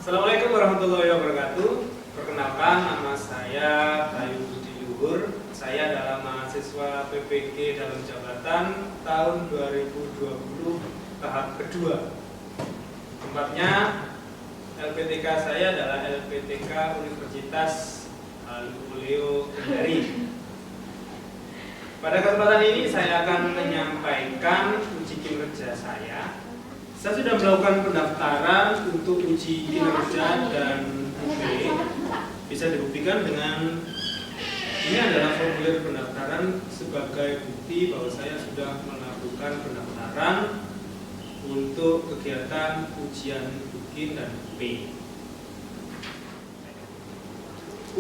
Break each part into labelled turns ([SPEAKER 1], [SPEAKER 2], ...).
[SPEAKER 1] Assalamualaikum warahmatullahi wabarakatuh. Perkenalkan, nama saya Bayu Budi Luhur. Saya adalah mahasiswa PPG dalam jabatan tahun 2020 tahap kedua. Tempatnya LPTK saya adalah LPTK Universitas Leo Kendari. Pada kesempatan ini saya akan menyampaikan uji kinerja saya. Saya sudah melakukan pendaftaran untuk uji kinerja dan UB. Bisa dibuktikan dengan ini adalah formulir pendaftaran sebagai bukti bahwa saya sudah melakukan pendaftaran untuk kegiatan ujian UKIN dan UB.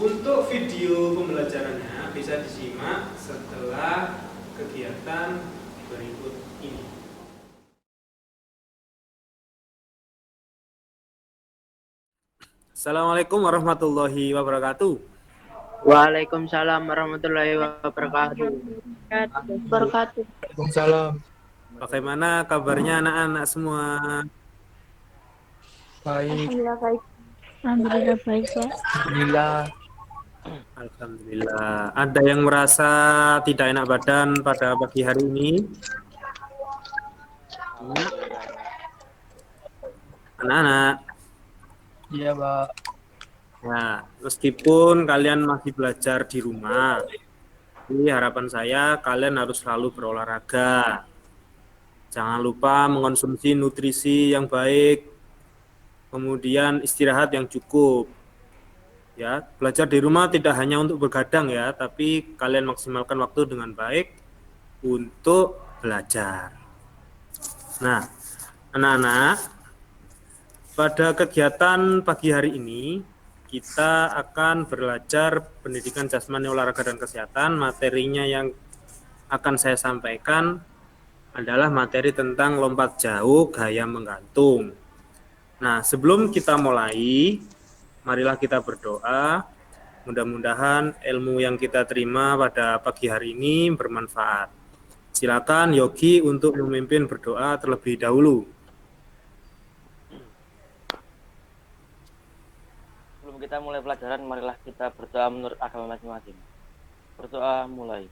[SPEAKER 1] Untuk video pembelajarannya bisa disimak setelah kegiatan berikut ini. Assalamualaikum warahmatullahi wabarakatuh.
[SPEAKER 2] Waalaikumsalam warahmatullahi wabarakatuh.
[SPEAKER 3] Waalaikumsalam.
[SPEAKER 1] Bagaimana kabarnya anak-anak semua?
[SPEAKER 3] Baik.
[SPEAKER 4] Alhamdulillah baik. Alhamdulillah baik ya.
[SPEAKER 3] Alhamdulillah.
[SPEAKER 1] Alhamdulillah. Ada yang merasa tidak enak badan pada pagi hari ini? Anak-anak.
[SPEAKER 3] Iya, Pak.
[SPEAKER 1] Nah, meskipun kalian masih belajar di rumah, jadi harapan saya kalian harus selalu berolahraga. Jangan lupa mengonsumsi nutrisi yang baik, kemudian istirahat yang cukup. Ya, belajar di rumah tidak hanya untuk begadang ya, tapi kalian maksimalkan waktu dengan baik untuk belajar. Nah, anak-anak, pada kegiatan pagi hari ini kita akan belajar pendidikan jasmani, olahraga dan kesehatan. Materinya yang akan saya sampaikan adalah materi tentang lompat jauh gaya menggantung. Nah, sebelum kita mulai, marilah kita berdoa. Mudah-mudahan ilmu yang kita terima pada pagi hari ini bermanfaat. Silakan Yogi untuk memimpin berdoa terlebih dahulu.
[SPEAKER 2] Sebelum kita mulai pelajaran, marilah kita berdoa menurut agama masing-masing. Berdoa mulai.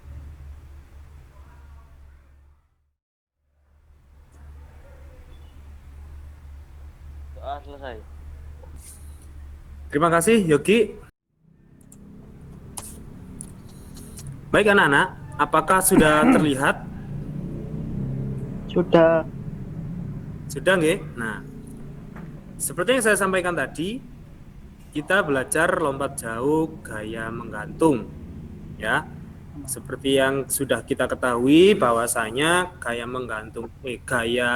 [SPEAKER 2] Doa selesai.
[SPEAKER 1] Terima kasih Yogi. Baik anak-anak, apakah sudah terlihat?
[SPEAKER 2] Sudah.
[SPEAKER 1] Sudah nggih? Nah, seperti yang saya sampaikan tadi, kita belajar lompat jauh gaya menggantung. Ya. Seperti yang sudah kita ketahui bahwasanya gaya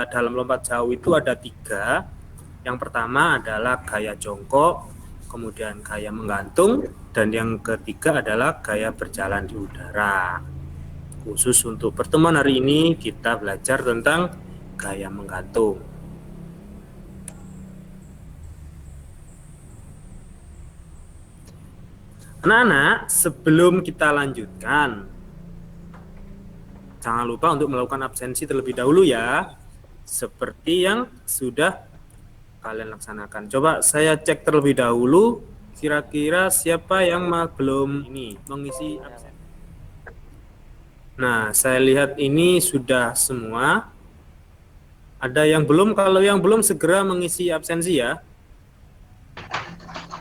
[SPEAKER 1] dalam lompat jauh itu ada 3. Yang pertama adalah gaya jongkok, kemudian gaya menggantung, dan yang ketiga adalah gaya berjalan di udara. Khusus untuk pertemuan hari ini kita belajar tentang gaya menggantung. Anak-anak, sebelum kita lanjutkan, jangan lupa untuk melakukan absensi terlebih dahulu ya, seperti yang sudah kalian laksanakan. Coba saya cek terlebih dahulu, kira-kira siapa yang belum mengisi absen. Nah, saya lihat ini sudah semua. Ada yang belum? Kalau yang belum segera mengisi absensi ya.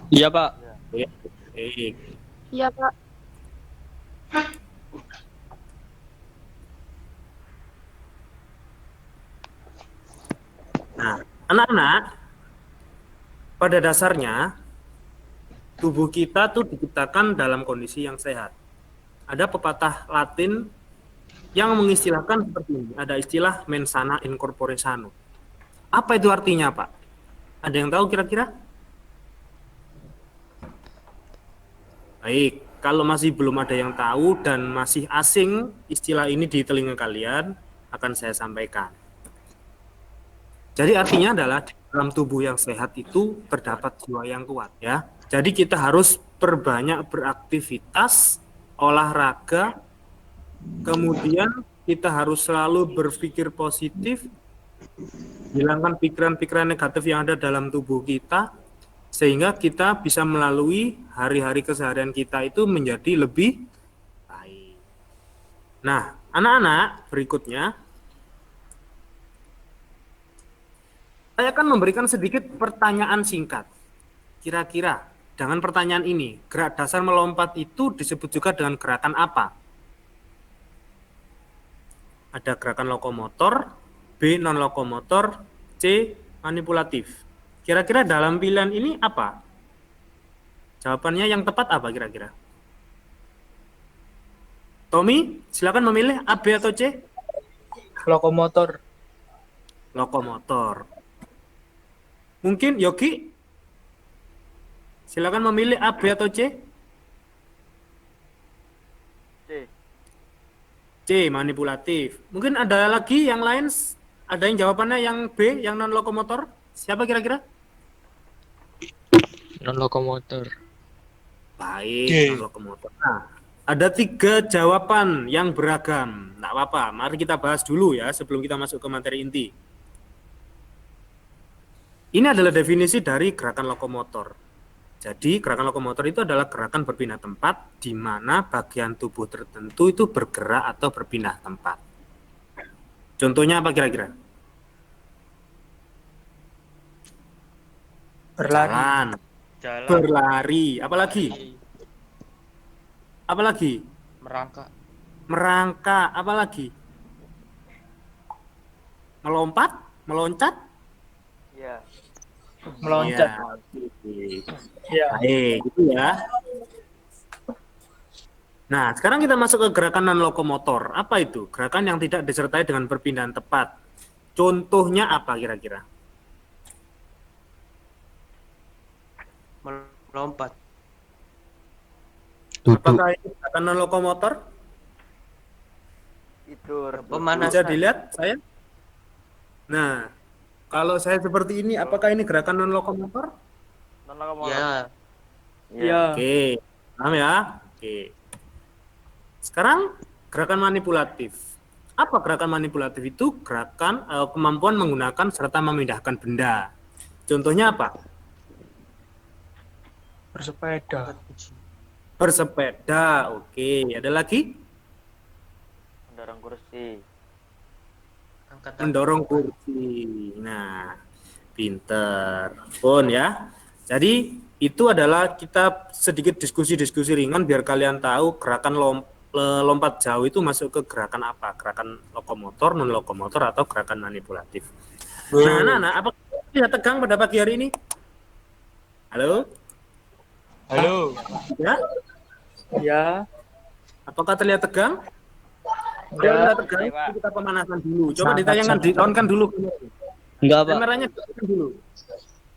[SPEAKER 3] Iya, Pak.
[SPEAKER 1] Baik.
[SPEAKER 4] Iya Pak.
[SPEAKER 1] Nah, anak-anak, pada dasarnya tubuh kita tuh diciptakan dalam kondisi yang sehat. Ada pepatah Latin yang mengistilahkan seperti ini. Ada istilah mens sana in corpore sano. Apa itu artinya, Pak? Ada yang tahu kira-kira? Baik, kalau masih belum ada yang tahu dan masih asing istilah ini di telinga kalian, akan saya sampaikan. Jadi artinya adalah di dalam tubuh yang sehat itu terdapat jiwa yang kuat ya. Jadi kita harus perbanyak beraktivitas, olahraga, kemudian kita harus selalu berpikir positif, hilangkan pikiran-pikiran negatif yang ada dalam tubuh kita, sehingga kita bisa melalui hari-hari keseharian kita itu menjadi lebih baik. Nah, anak-anak, berikutnya saya akan memberikan sedikit pertanyaan singkat. Kira-kira dengan pertanyaan ini, gerak dasar melompat itu disebut juga dengan gerakan apa? Ada gerakan lokomotor, B non lokomotor, C manipulatif. Kira-kira dalam pilihan ini apa? Jawabannya yang tepat apa kira-kira? Tommy, silakan memilih A, B atau C?
[SPEAKER 3] Lokomotor.
[SPEAKER 1] Lokomotor. Mungkin Yogi? Silakan memilih A, B atau C?
[SPEAKER 2] C.
[SPEAKER 1] C, manipulatif. Mungkin ada lagi yang lain? Ada yang jawabannya yang B, yang non lokomotor? Siapa kira-kira?
[SPEAKER 5] Non lokomotor.
[SPEAKER 1] Baik, non lokomotor. Nah, ada 3 jawaban yang beragam. Nggak apa-apa, mari kita bahas dulu ya sebelum kita masuk ke materi inti. Ini adalah definisi dari gerakan lokomotor. Jadi, gerakan lokomotor itu adalah gerakan berpindah tempat di mana bagian tubuh tertentu itu bergerak atau berpindah tempat. Contohnya apa kira-kira?
[SPEAKER 3] Berlari.
[SPEAKER 5] Jalan.
[SPEAKER 1] Berlari. Apalagi? Apalagi?
[SPEAKER 5] Merangkak.
[SPEAKER 1] Merangkak. Apalagi? Melompat? Meloncat?
[SPEAKER 2] Iya.
[SPEAKER 3] Meloncat. Ya.
[SPEAKER 1] Baik, gitu ya. Nah, sekarang kita masuk ke gerakan non lokomotor. Apa itu? Gerakan yang tidak disertai dengan perpindahan tepat. Contohnya apa kira-kira?
[SPEAKER 5] Melompat.
[SPEAKER 1] Apakah itu gerakan non lokomotor?
[SPEAKER 2] Tidur.
[SPEAKER 5] Pemanasan.
[SPEAKER 1] Bisa dilihat saya? Nah, kalau saya seperti ini, apakah ini gerakan non lokomotor?
[SPEAKER 2] Non lokomotor.
[SPEAKER 5] Ya.
[SPEAKER 3] Ya.
[SPEAKER 1] Oke, paham ya? Oke. Sekarang gerakan manipulatif. Apa gerakan manipulatif itu? Gerakan kemampuan menggunakan serta memindahkan benda. Contohnya apa?
[SPEAKER 3] Bersepeda.
[SPEAKER 1] Bersepeda. Oke, ada lagi?
[SPEAKER 2] Mendorong kursi.
[SPEAKER 5] Angkat
[SPEAKER 1] Mendorong kursi. Nah, pinter. Pun ya. Jadi itu adalah kita sedikit diskusi-diskusi ringan biar kalian tahu gerakan lompat jauh itu masuk ke gerakan apa? Gerakan lokomotor, non lokomotor atau gerakan manipulatif. Nah, anak-anak, apa tidak tegang pada pagi hari ini? Halo?
[SPEAKER 3] Halo.
[SPEAKER 1] Ya?
[SPEAKER 3] Ya.
[SPEAKER 1] Apakah terlihat tegang? Kalau
[SPEAKER 3] Ya.
[SPEAKER 1] tidak tegang, kita pemanasan dulu. Coba ditayangkan, di-on-kan dulu.
[SPEAKER 5] Enggak, Pak.
[SPEAKER 1] Kameranya tekan dulu.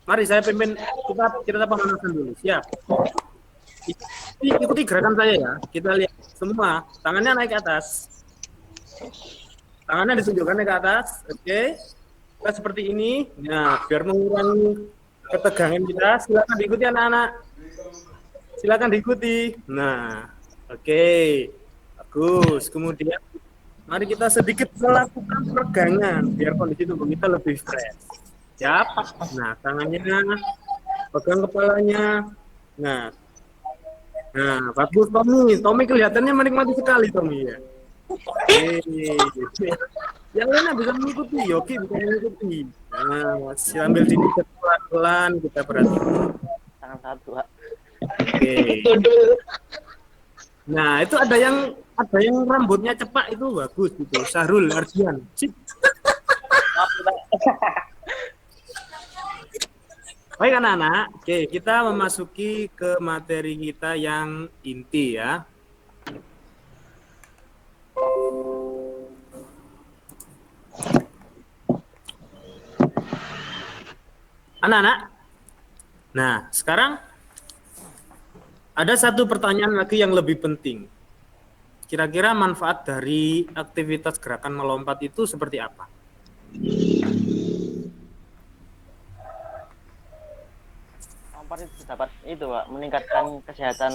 [SPEAKER 1] Mari saya pimpin, kita pemanasan dulu. Siap. Ikuti gerakan saya ya. Kita lihat semua. Tangannya naik ke atas. Tangannya ditunjukkan naik ke atas. Oke. Kita seperti ini. Nah, biar mengurangi ketegangan kita, silakan diikuti anak-anak. Silakan diikuti. Nah, oke. Bagus. Kemudian mari kita sedikit melakukan peregangan biar kondisi tubuh kita lebih fresh. Siap. Nah, tangannya pegang kepalanya. Nah, bagus Tommy. Tommy kelihatannya menikmati sekali Tommy ya. Yang lainnya bisa mengikuti, Yogi bisa mengikuti. Nah, sambil diikat pelan-pelan kita perhatikan.
[SPEAKER 2] Tangan satu, Pak.
[SPEAKER 1] Oke. Nah, itu ada yang rambutnya cepak itu bagus gitu. Sahrul Ardian. Sip. Baik anak-anak, oke kita memasuki ke materi kita yang inti ya. Anak-anak, nah sekarang ada satu pertanyaan lagi yang lebih penting. Kira-kira manfaat dari aktivitas gerakan melompat itu seperti apa?
[SPEAKER 2] Lompat itu dapat itu, Pak, meningkatkan kesehatan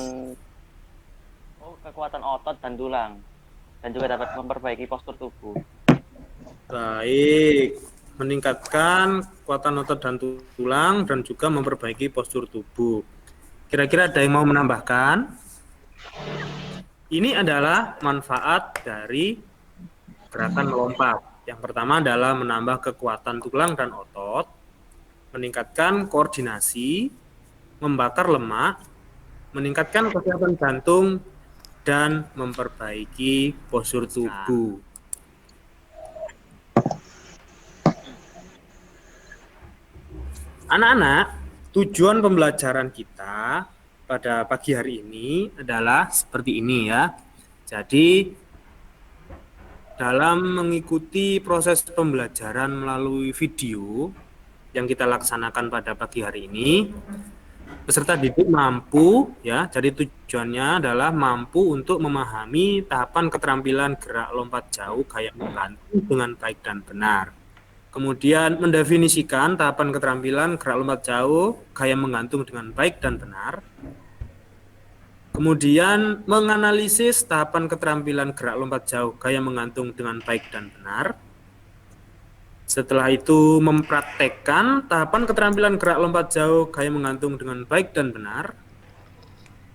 [SPEAKER 2] kekuatan otot dan tulang dan juga dapat memperbaiki postur tubuh.
[SPEAKER 1] Baik. meningkatkan kekuatan otot dan tulang, dan juga memperbaiki postur tubuh. Kira-kira ada yang mau menambahkan? Ini adalah manfaat dari gerakan melompat. Yang pertama adalah menambah kekuatan tulang dan otot, meningkatkan koordinasi, membakar lemak, meningkatkan kesehatan jantung, dan memperbaiki postur tubuh. Anak-anak, tujuan pembelajaran kita pada pagi hari ini adalah seperti ini ya. Jadi dalam mengikuti proses pembelajaran melalui video yang kita laksanakan pada pagi hari ini, peserta didik mampu ya. Jadi tujuannya adalah mampu untuk memahami tahapan keterampilan gerak lompat jauh gaya menggantung dengan baik dan benar. Kemudian mendefinisikan tahapan keterampilan gerak lompat jauh gaya menggantung dengan baik dan benar. Kemudian menganalisis tahapan keterampilan gerak lompat jauh gaya menggantung dengan baik dan benar. Setelah itu mempraktekkan tahapan keterampilan gerak lompat jauh gaya menggantung dengan baik dan benar.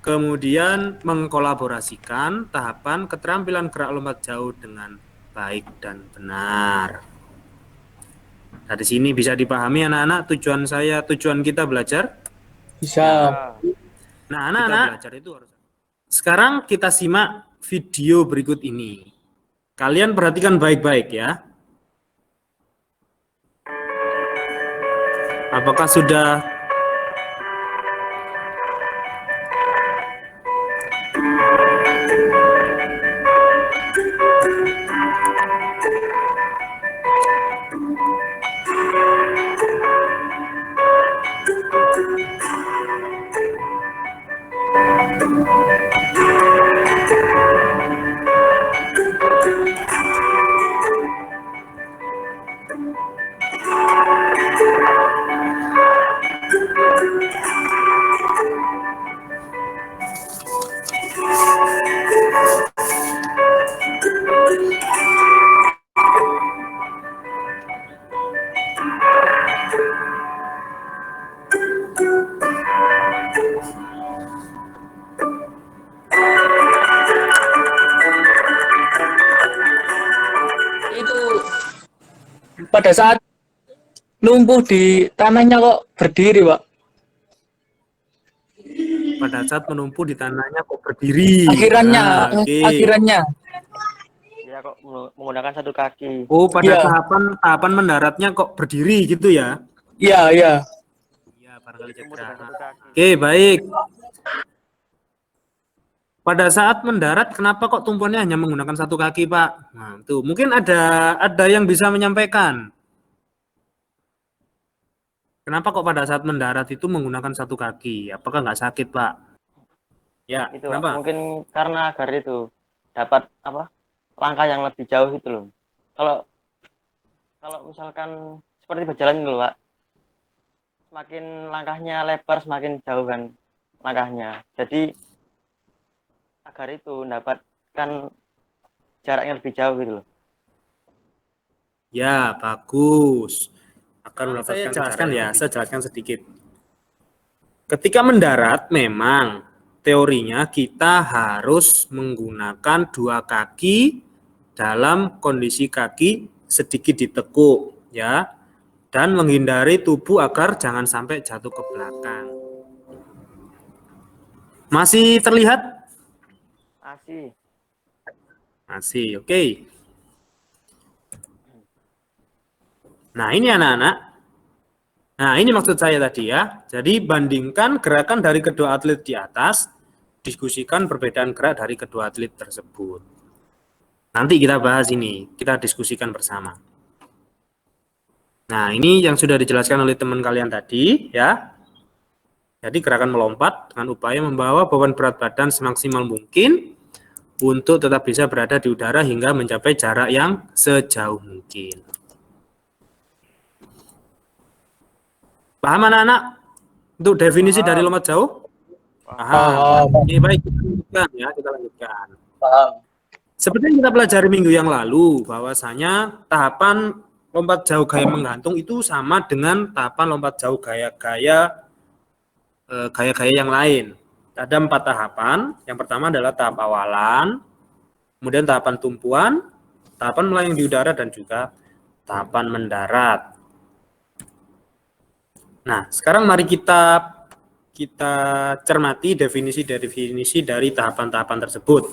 [SPEAKER 1] Kemudian mengkolaborasikan tahapan keterampilan gerak lompat jauh dengan baik dan benar. Dari sini bisa dipahami anak-anak tujuan kita belajar?
[SPEAKER 3] Bisa.
[SPEAKER 1] Nah, anak-anak, sekarang kita simak video berikut ini. Kalian perhatikan baik-baik ya. Apakah sudah
[SPEAKER 3] Pada saat lumpuh di tanahnya kok berdiri, Pak.
[SPEAKER 1] pada saat menumpuh di tanahnya kok berdiri?
[SPEAKER 3] Akhirannya,
[SPEAKER 1] oke.
[SPEAKER 3] akhirannya.
[SPEAKER 2] Ya kok menggunakan satu kaki.
[SPEAKER 1] Oh, pada
[SPEAKER 3] Iya.
[SPEAKER 1] tahapan mendaratnya kok berdiri gitu ya?
[SPEAKER 3] Iya, iya.
[SPEAKER 1] Iya, barangkali
[SPEAKER 2] Tumbuh
[SPEAKER 1] cedera.
[SPEAKER 2] dengan satu kaki.
[SPEAKER 1] Oke, baik. Pada saat mendarat, kenapa kok tumpuannya hanya menggunakan satu kaki, Pak? Nah, tuh mungkin ada yang bisa menyampaikan. Kenapa kok pada saat mendarat itu menggunakan satu kaki? Apakah nggak sakit, Pak? Ya,
[SPEAKER 2] Itu Pak,
[SPEAKER 1] kenapa?
[SPEAKER 2] mungkin karena agar itu dapat langkah yang lebih jauh itu loh. Kalau misalkan seperti berjalan dulu Pak, semakin langkahnya lebar semakin jauh kan langkahnya. Jadi agar itu mendapatkan jarak yang lebih jauh gitu loh.
[SPEAKER 1] Ya, bagus. Akan mendapatkan saya jelaskan sedikit. Ketika mendarat memang teorinya kita harus menggunakan dua kaki dalam kondisi kaki sedikit ditekuk ya, dan menghindari tubuh agar jangan sampai jatuh ke belakang. Masih terlihat? Masih, oke. Nah, ini anak-anak. Nah, ini maksud saya tadi ya. Jadi bandingkan gerakan dari kedua atlet di atas, diskusikan perbedaan gerak dari kedua atlet tersebut. Nanti kita bahas ini, kita diskusikan bersama. Nah, ini yang sudah dijelaskan oleh teman kalian tadi ya. Jadi gerakan melompat dengan upaya membawa beban berat badan semaksimal mungkin untuk tetap bisa berada di udara hingga mencapai jarak yang sejauh mungkin. Paham anak-anak untuk definisi dari lompat jauh? Paham. Oke, baik, kita lanjutkan.
[SPEAKER 3] Paham.
[SPEAKER 1] Seperti yang kita pelajari minggu yang lalu, bahwasanya tahapan lompat jauh gaya menggantung itu sama dengan tahapan lompat jauh gaya-gaya yang lain. Ada 4 tahapan. Yang pertama adalah tahap awalan, kemudian tahapan tumpuan, tahapan melayang di udara, dan juga tahapan mendarat. Nah, sekarang mari kita cermati definisi-definisi dari tahapan-tahapan tersebut.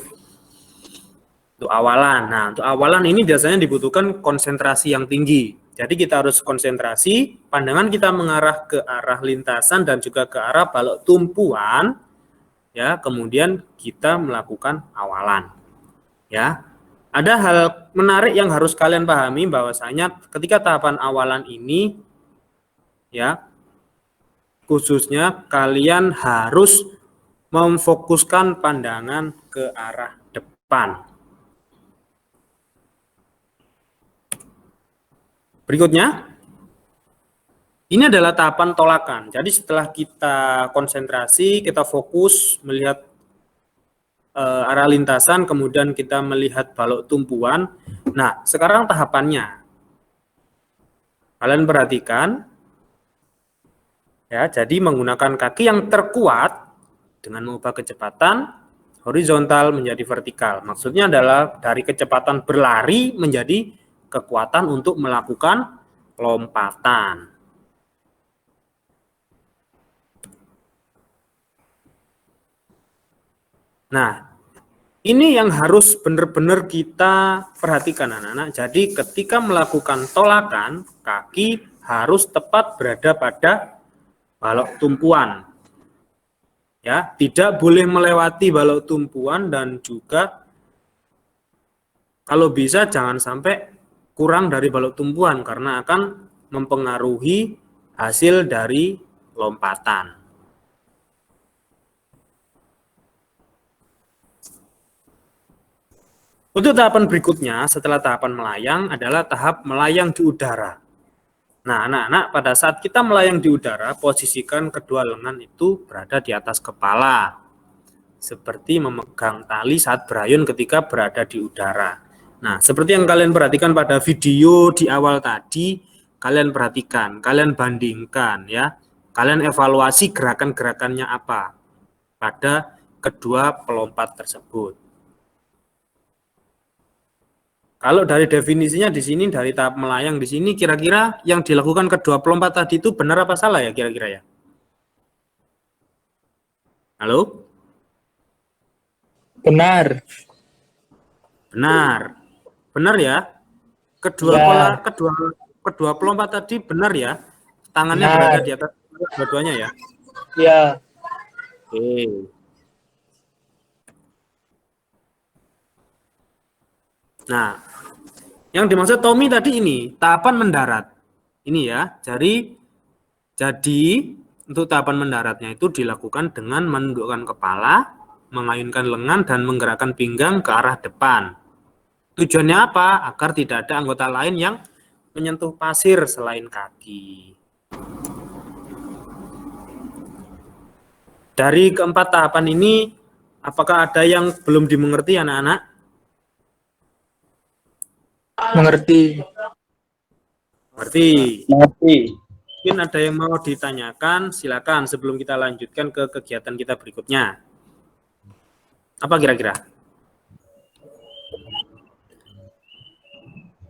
[SPEAKER 1] Untuk awalan. Nah, untuk awalan ini biasanya dibutuhkan konsentrasi yang tinggi. Jadi kita harus konsentrasi, pandangan kita mengarah ke arah lintasan dan juga ke arah balok tumpuan, ya, kemudian kita melakukan awalan. Ya. Ada hal menarik yang harus kalian pahami bahwasanya ketika tahapan awalan ini, ya, khususnya kalian harus memfokuskan pandangan ke arah depan. Berikutnya, ini adalah tahapan tolakan. Jadi setelah kita konsentrasi, kita fokus melihat arah lintasan, kemudian kita melihat balok tumpuan. Nah, sekarang tahapannya. Kalian perhatikan, ya, jadi menggunakan kaki yang terkuat dengan mengubah kecepatan horizontal menjadi vertikal. Maksudnya adalah dari kecepatan berlari menjadi kekuatan untuk melakukan lompatan. Nah, ini yang harus benar-benar kita perhatikan anak-anak. Jadi ketika melakukan tolakan, kaki harus tepat berada pada balok tumpuan. Ya, tidak boleh melewati balok tumpuan dan juga kalau bisa jangan sampai kurang dari balok tumpuan karena akan mempengaruhi hasil dari lompatan. Untuk tahapan berikutnya setelah tahapan melayang adalah tahap melayang di udara. Nah, anak-anak, pada saat kita melayang di udara, posisikan kedua lengan itu berada di atas kepala. Seperti memegang tali saat berayun ketika berada di udara. Nah, seperti yang kalian perhatikan pada video di awal tadi, kalian perhatikan, kalian bandingkan ya. Kalian evaluasi gerakan-gerakannya apa pada kedua pelompat tersebut. Kalau dari definisinya di sini, dari tahap melayang di sini, kira-kira yang dilakukan kedua pelompat tadi itu benar apa salah ya kira-kira ya? Halo?
[SPEAKER 3] Benar.
[SPEAKER 1] Benar. Benar ya? Kedua pelompat tadi benar ya? Tangannya
[SPEAKER 3] Benar.
[SPEAKER 1] berada di atas dua-duanya ya?
[SPEAKER 3] Ya.
[SPEAKER 1] Oke. Nah, yang dimaksud Tommy tadi ini tahapan mendarat. Ini ya. Jadi untuk tahapan mendaratnya itu dilakukan dengan menundukkan kepala, mengayunkan lengan dan menggerakkan pinggang ke arah depan. Tujuannya apa? Agar tidak ada anggota lain yang menyentuh pasir selain kaki. Dari keempat tahapan ini, apakah ada yang belum dimengerti anak-anak?
[SPEAKER 3] Mengerti.
[SPEAKER 1] Mengerti.
[SPEAKER 3] Mengerti.
[SPEAKER 1] Mungkin ada yang mau ditanyakan, silakan sebelum kita lanjutkan ke kegiatan kita berikutnya. Apa kira-kira?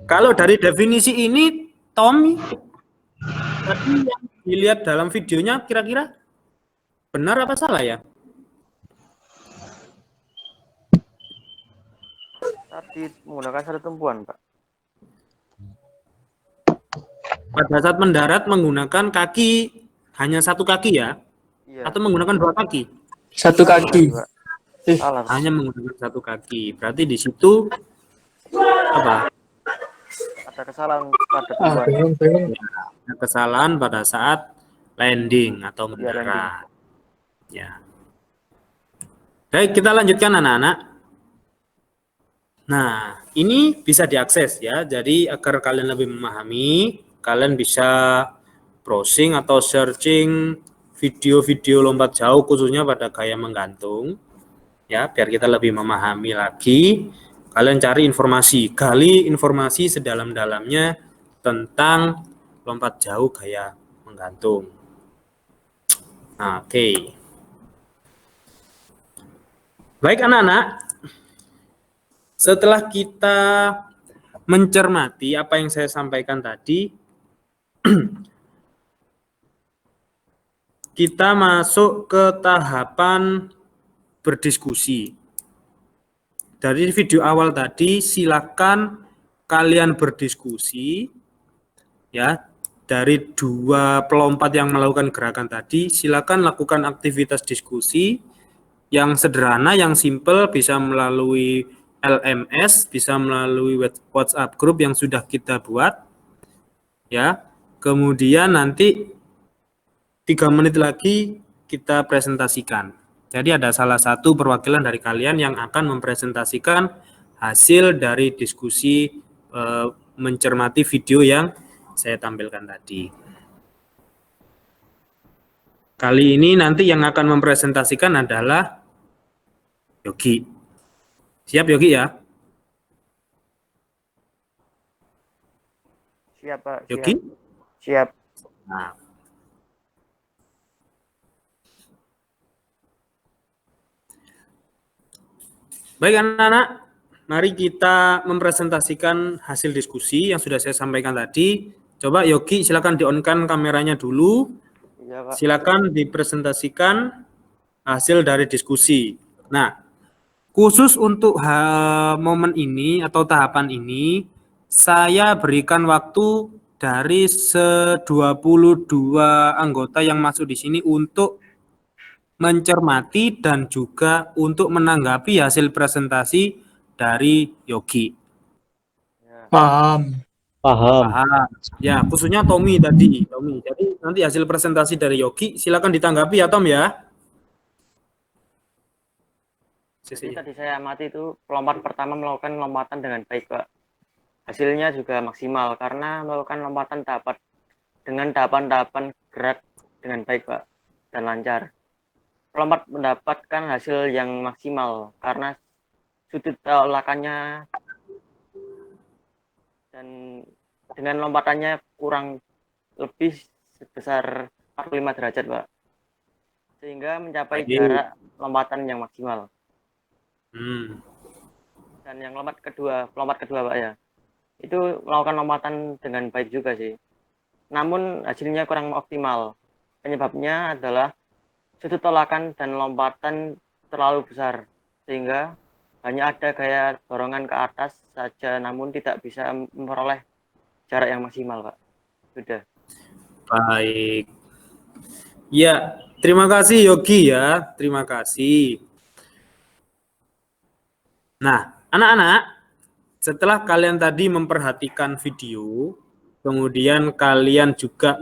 [SPEAKER 1] Kalau dari definisi ini, Tommy, tadi yang dilihat dalam videonya kira-kira benar apa salah ya?
[SPEAKER 2] Tadi menggunakan satu tumpuan, Pak.
[SPEAKER 1] Pada saat mendarat menggunakan kaki, hanya satu kaki ya?
[SPEAKER 2] Iya.
[SPEAKER 1] Atau menggunakan dua kaki?
[SPEAKER 3] Satu kaki.
[SPEAKER 2] Salah, Pak.
[SPEAKER 1] Hanya menggunakan satu kaki. Berarti di situ apa?
[SPEAKER 2] Ada kesalahan pada tumpuan.
[SPEAKER 3] Bingung.
[SPEAKER 1] Ada kesalahan pada saat landing atau
[SPEAKER 2] Iya,
[SPEAKER 1] mendarat. Ya. Baik, kita lanjutkan anak-anak. Nah, ini bisa diakses ya. Jadi agar kalian lebih memahami, kalian bisa browsing atau searching video-video lompat jauh khususnya pada gaya menggantung. Ya, biar kita lebih memahami lagi. Kalian cari informasi, gali informasi sedalam-dalamnya tentang lompat jauh gaya menggantung. Nah, oke. Baik anak-anak, setelah kita mencermati apa yang saya sampaikan tadi, kita masuk ke tahapan berdiskusi. Dari video awal tadi, silakan kalian berdiskusi, ya. Dari dua pelompat yang melakukan gerakan tadi, silakan lakukan aktivitas diskusi yang sederhana, yang simple, bisa melalui LMS, bisa melalui WhatsApp group yang sudah kita buat, ya. Kemudian nanti 3 menit lagi kita presentasikan. Jadi ada salah satu perwakilan dari kalian yang akan mempresentasikan hasil dari diskusi mencermati video yang saya tampilkan tadi. Kali ini nanti yang akan mempresentasikan adalah Yogi. Siap Yogi ya?
[SPEAKER 2] Siap, Pak.
[SPEAKER 1] Yogi?
[SPEAKER 2] Siap.
[SPEAKER 1] Nah. Baik anak-anak, mari kita mempresentasikan hasil diskusi yang sudah saya sampaikan tadi. Coba Yogi silakan di-on-kan kameranya dulu.
[SPEAKER 2] Iya, Pak.
[SPEAKER 1] Silakan dipresentasikan hasil dari diskusi. Nah, khusus untuk momen ini atau tahapan ini, saya berikan waktu dari 22 anggota yang masuk di sini untuk mencermati dan juga untuk menanggapi hasil presentasi dari Yogi.
[SPEAKER 3] Paham.
[SPEAKER 1] Paham. Ya, khususnya Tommy tadi. Jadi nanti hasil presentasi dari Yogi silakan ditanggapi ya Tom ya.
[SPEAKER 2] Jadi tadi saya amati itu pelompat pertama melakukan lompatan dengan baik, Pak. Hasilnya juga maksimal karena melakukan lompatan dengan tahapan-tahapan gerak dengan baik, Pak, dan lancar. Pelompat mendapatkan hasil yang maksimal karena sudut tolakannya dan dengan lompatannya kurang lebih sebesar 45 derajat, Pak. Sehingga mencapai jarak lompatan yang maksimal. Dan yang pelompat kedua, Pak ya, itu melakukan lompatan dengan baik juga sih. Namun hasilnya kurang optimal. Penyebabnya adalah sudut tolakan dan lompatan terlalu besar, sehingga hanya ada gaya dorongan ke atas saja, namun tidak bisa memperoleh jarak yang maksimal, Pak. Sudah.
[SPEAKER 1] Baik. Ya, terima kasih Yogi ya, terima kasih. Nah, anak-anak, setelah kalian tadi memperhatikan video, kemudian kalian juga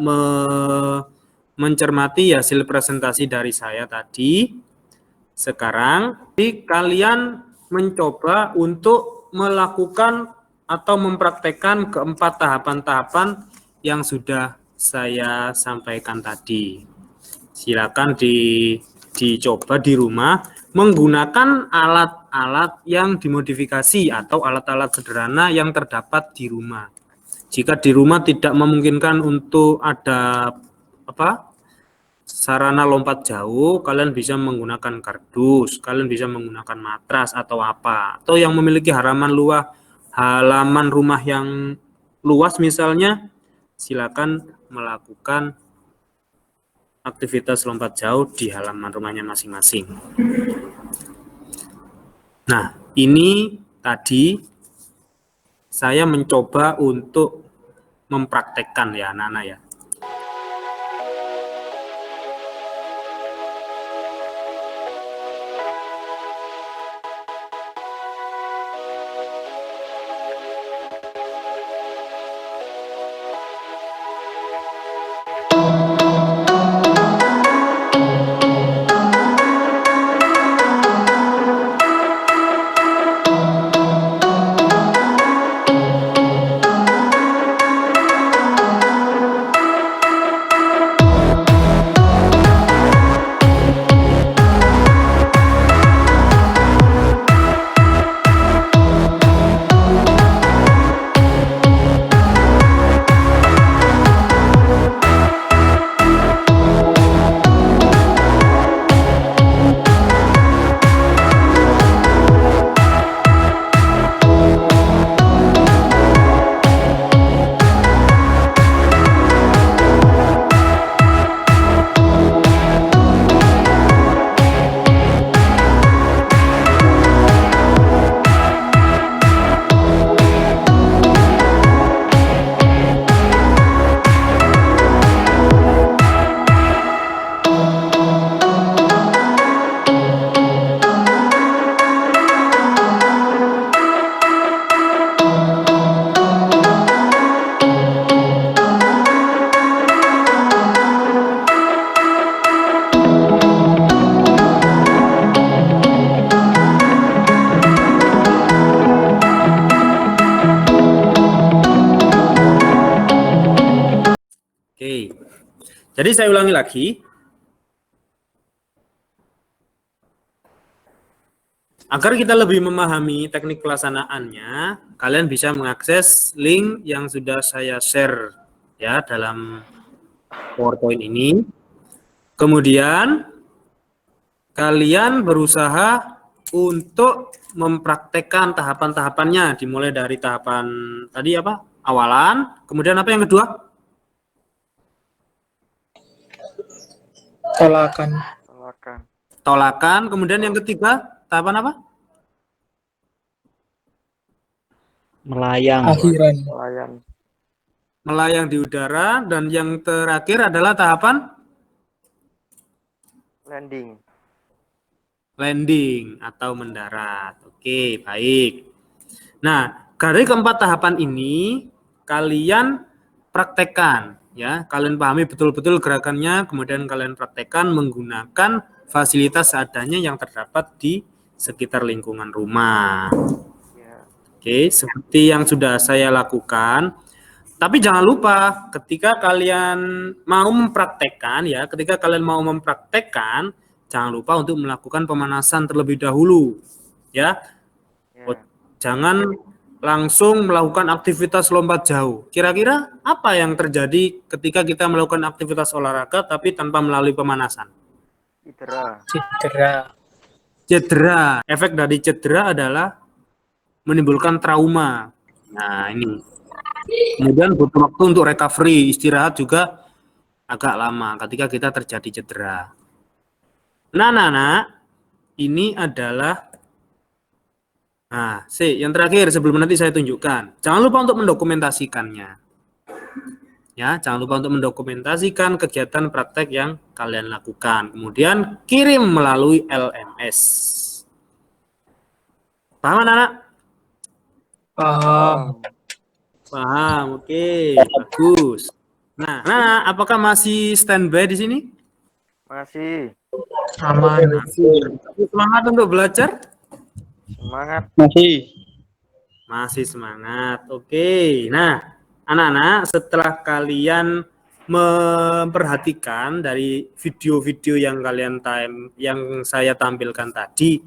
[SPEAKER 1] mencermati hasil presentasi dari saya tadi, sekarang kalian mencoba untuk melakukan atau mempraktekkan keempat tahapan-tahapan yang sudah saya sampaikan tadi. Silakan dicoba di rumah menggunakan alat-alat yang dimodifikasi atau alat-alat sederhana yang terdapat di rumah. Jika di rumah tidak memungkinkan untuk ada sarana lompat jauh, kalian bisa menggunakan kardus, kalian bisa menggunakan matras atau apa, atau yang memiliki halaman rumah yang luas misalnya, silakan melakukan aktivitas lompat jauh di halaman rumahnya masing-masing. Nah, ini tadi saya mencoba untuk mempraktekkan ya anak-anak ya. Jadi saya ulangi lagi. Agar kita lebih memahami teknik pelaksanaannya, kalian bisa mengakses link yang sudah saya share ya dalam PowerPoint ini. Kemudian kalian berusaha untuk mempraktekkan tahapan-tahapannya, dimulai dari tahapan tadi apa? Awalan, kemudian apa yang kedua?
[SPEAKER 3] Tolakan.
[SPEAKER 2] Tolakan.
[SPEAKER 1] Tolakan, kemudian yang ketiga, tahapan apa?
[SPEAKER 3] Melayang.
[SPEAKER 6] Akhiran.
[SPEAKER 2] Pelayan.
[SPEAKER 1] Melayang di udara, dan yang terakhir adalah tahapan
[SPEAKER 2] Landing.
[SPEAKER 1] landing atau mendarat. Oke, baik. Nah, dari keempat tahapan ini kalian praktekkan ya, kalian pahami betul-betul gerakannya, kemudian kalian praktekkan menggunakan fasilitas seadanya yang terdapat di sekitar lingkungan rumah.
[SPEAKER 2] Ya.
[SPEAKER 1] Oke, seperti yang sudah saya lakukan. Tapi jangan lupa ketika kalian mau mempraktekkan ya, jangan lupa untuk melakukan pemanasan terlebih dahulu ya.
[SPEAKER 2] Ya.
[SPEAKER 1] Jangan langsung melakukan aktivitas lompat jauh. Kira-kira apa yang terjadi ketika kita melakukan aktivitas olahraga tapi tanpa melalui pemanasan?
[SPEAKER 2] Cedera.
[SPEAKER 1] Cedera. Efek dari cedera adalah menimbulkan trauma. Nah, ini. Kemudian butuh waktu untuk recovery, istirahat juga agak lama ketika kita terjadi cedera. Nah, ini adalah yang terakhir sebelum nanti saya tunjukkan. Jangan lupa untuk mendokumentasikannya. Ya, jangan lupa untuk mendokumentasikan kegiatan praktek yang kalian lakukan. Kemudian kirim melalui LMS. Paham anak-anak?
[SPEAKER 3] Paham.
[SPEAKER 1] Paham, oke, bagus. Nah, apakah masih standby di sini?
[SPEAKER 2] Masih.
[SPEAKER 3] Aman.
[SPEAKER 1] Semangat untuk belajar?
[SPEAKER 2] Semangat.
[SPEAKER 1] Masih semangat. Oke. Nah, anak-anak, setelah kalian memperhatikan dari video-video yang saya tampilkan tadi,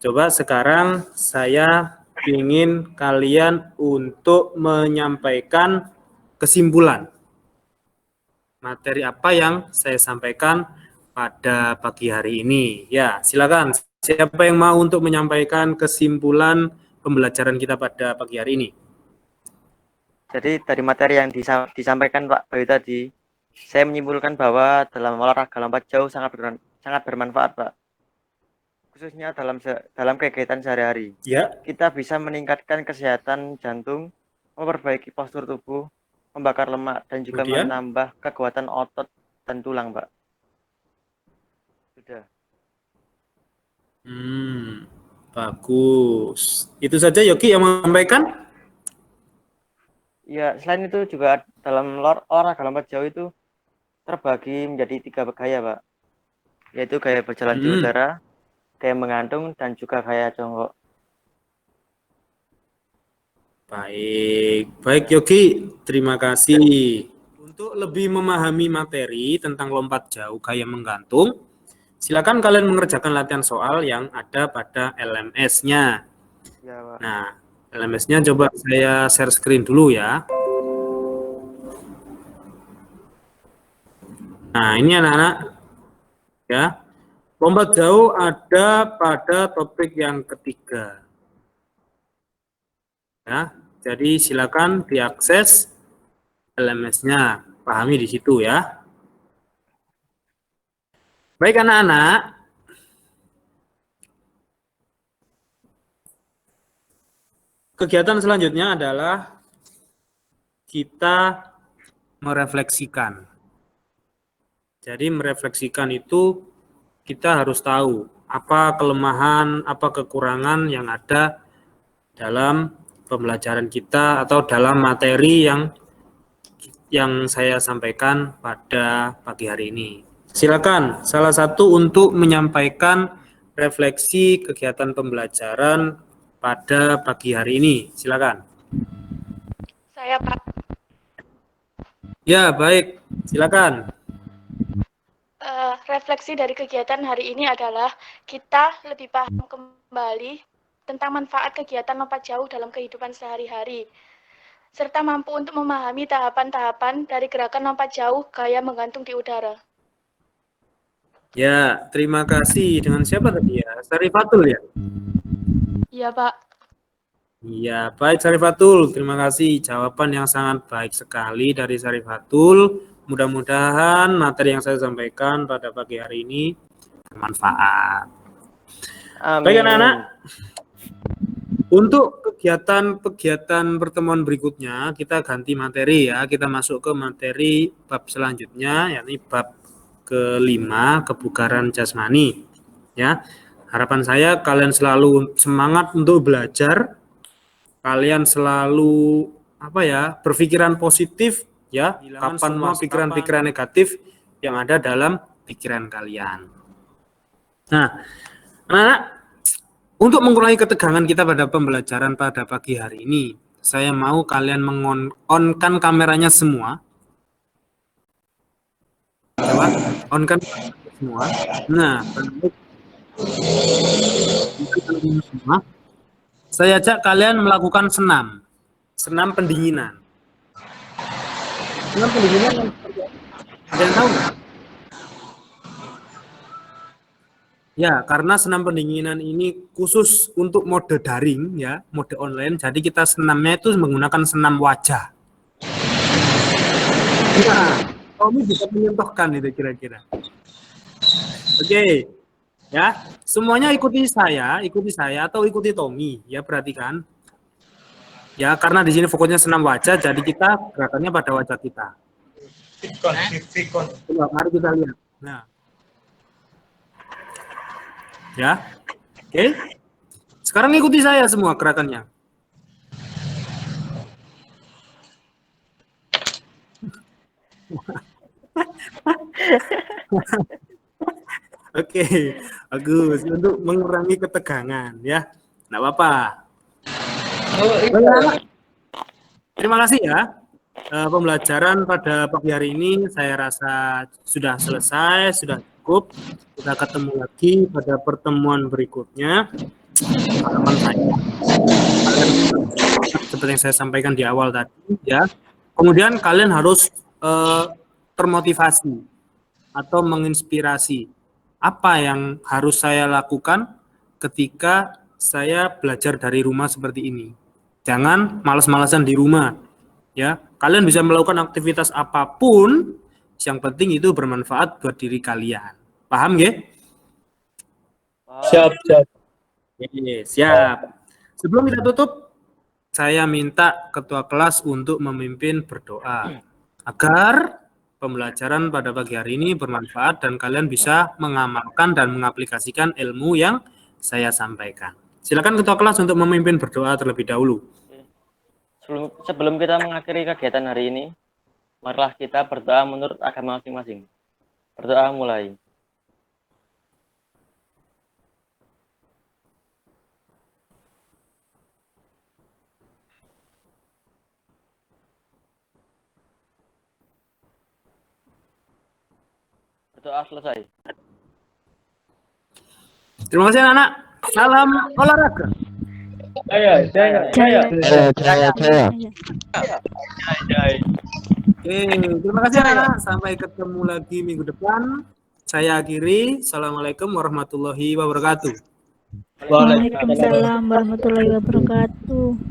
[SPEAKER 1] coba sekarang saya ingin kalian untuk menyampaikan kesimpulan materi apa yang saya sampaikan pada pagi hari ini. Ya, silakan. Siapa yang mau untuk menyampaikan kesimpulan pembelajaran kita pada pagi hari ini?
[SPEAKER 2] Jadi dari materi yang disampaikan Pak Bayu tadi, saya menyimpulkan bahwa dalam olahraga lompat jauh sangat bermanfaat, Pak. Khususnya dalam kegiatan sehari-hari.
[SPEAKER 1] Ya.
[SPEAKER 2] Kita bisa meningkatkan kesehatan jantung, memperbaiki postur tubuh, membakar lemak, dan juga menambah kekuatan otot dan tulang, Pak. Sudah.
[SPEAKER 1] Bagus. Itu saja Yogi yang menyampaikan?
[SPEAKER 2] Ya, selain itu juga dalam olahraga lompat jauh itu terbagi menjadi 3 gaya, Pak. Yaitu gaya berjalan di udara, gaya menggantung, dan juga gaya jongkok.
[SPEAKER 1] Baik Yogi, terima kasih. Untuk lebih memahami materi tentang lompat jauh gaya menggantung, silakan kalian mengerjakan latihan soal yang ada pada LMS-nya.
[SPEAKER 2] Ya, Pak.
[SPEAKER 1] Nah, LMS-nya coba saya share screen dulu ya. Nah, ini anak-anak ya. Lompat jauh ada pada topik yang ketiga. Ya, jadi silakan diakses LMS-nya, pahami di situ ya. Baik anak-anak, kegiatan selanjutnya adalah kita merefleksikan. Jadi merefleksikan itu kita harus tahu apa kelemahan, apa kekurangan yang ada dalam pembelajaran kita atau dalam materi yang saya sampaikan pada pagi hari ini. Silakan salah satu untuk menyampaikan refleksi kegiatan pembelajaran pada pagi hari ini. Silakan.
[SPEAKER 4] Saya, Pak.
[SPEAKER 1] Ya, baik. Silakan.
[SPEAKER 4] Refleksi dari kegiatan hari ini adalah kita lebih paham kembali tentang manfaat kegiatan lompat jauh dalam kehidupan sehari-hari, serta mampu untuk memahami tahapan-tahapan dari gerakan lompat jauh gaya menggantung di udara.
[SPEAKER 1] Ya, terima kasih. Dengan siapa tadi ya? Sarifatul ya?
[SPEAKER 4] Iya, Pak.
[SPEAKER 1] Iya, baik Sarifatul. Terima kasih. Jawaban yang sangat baik sekali dari Sarifatul. Mudah-mudahan materi yang saya sampaikan pada pagi hari ini bermanfaat.
[SPEAKER 2] Amin.
[SPEAKER 1] Baik anak-anak, untuk kegiatan pertemuan berikutnya kita ganti materi ya. Kita masuk ke materi bab selanjutnya, yakni bab kelima, kebugaran jasmani. Ya, harapan saya kalian selalu semangat untuk belajar. Kalian selalu berpikiran positif ya. Kapan semua pikiran-pikiran negatif yang ada dalam pikiran kalian. Nah, anak-anak, untuk mengurangi ketegangan kita pada pembelajaran pada pagi hari ini, saya mau kalian on-kan kameranya semua. Coba on-kan semua. Nah, semua. Saya ajak kalian melakukan senam pendinginan. Senam pendinginan yang seperti apa? Ada yang tahu nggak? Ya, karena senam pendinginan ini khusus untuk mode daring ya, mode online. Jadi kita senamnya itu menggunakan senam wajah. Nah, Tommy bisa menyentuhkan itu kira-kira. Oke. Ya, semuanya ikuti saya atau ikuti Tommy ya, perhatikan. Ya, karena di sini fokusnya senam wajah, jadi kita gerakannya pada wajah kita. Coba, mari kita lihat. Nah. Ya. Oke. Sekarang ikuti saya semua gerakannya. Oke, bagus. Untuk mengurangi ketegangan ya. Nggak apa-apa. Terima kasih ya. Pembelajaran pada pagi hari ini saya rasa sudah selesai, sudah cukup. Kita ketemu lagi pada pertemuan berikutnya. Harapan saya seperti yang saya sampaikan di awal tadi ya. Kemudian kalian harus termotivasi atau menginspirasi. Apa yang harus saya lakukan ketika saya belajar dari rumah seperti ini? Jangan malas-malasan di rumah. Ya, kalian bisa melakukan aktivitas apapun, yang penting itu bermanfaat buat diri kalian. Paham nggih?
[SPEAKER 3] Siap.
[SPEAKER 1] Oke, siap. Sebelum kita tutup, saya minta ketua kelas untuk memimpin berdoa agar pembelajaran pada pagi hari ini bermanfaat dan kalian bisa mengamalkan dan mengaplikasikan ilmu yang saya sampaikan. Silakan ketua kelas untuk memimpin berdoa terlebih dahulu.
[SPEAKER 2] Sebelum kita mengakhiri kegiatan hari ini, marilah kita berdoa menurut agama masing-masing. Berdoa mulai. Berdoa selesai.
[SPEAKER 1] Terima kasih anak-anak. Salam olahraga.
[SPEAKER 3] Jaya.
[SPEAKER 1] Oke, terima kasih anak-anak. Sampai ketemu lagi minggu depan. Saya akhiri. Assalamualaikum warahmatullahi wabarakatuh.
[SPEAKER 4] Waalaikumsalam warahmatullahi wabarakatuh.